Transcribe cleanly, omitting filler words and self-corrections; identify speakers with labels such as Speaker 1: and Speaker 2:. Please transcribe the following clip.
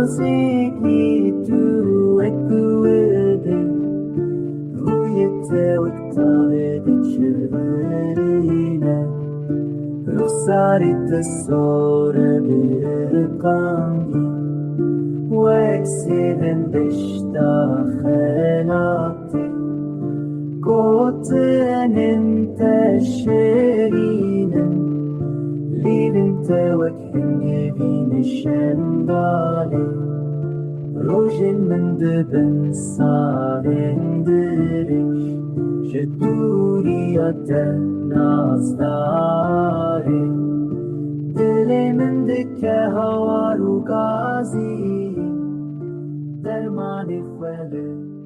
Speaker 1: نازکی تو اکوده رویت وقتاید چرینه رخسارت سور برقانگی واکسیدن بشتاخناتي قوتن انت شرينا لين انت وكحن يبين الشندالي روجن من دبن صارن درش شدوري نازداري دلي من دكه هوارو غازي درمان فلك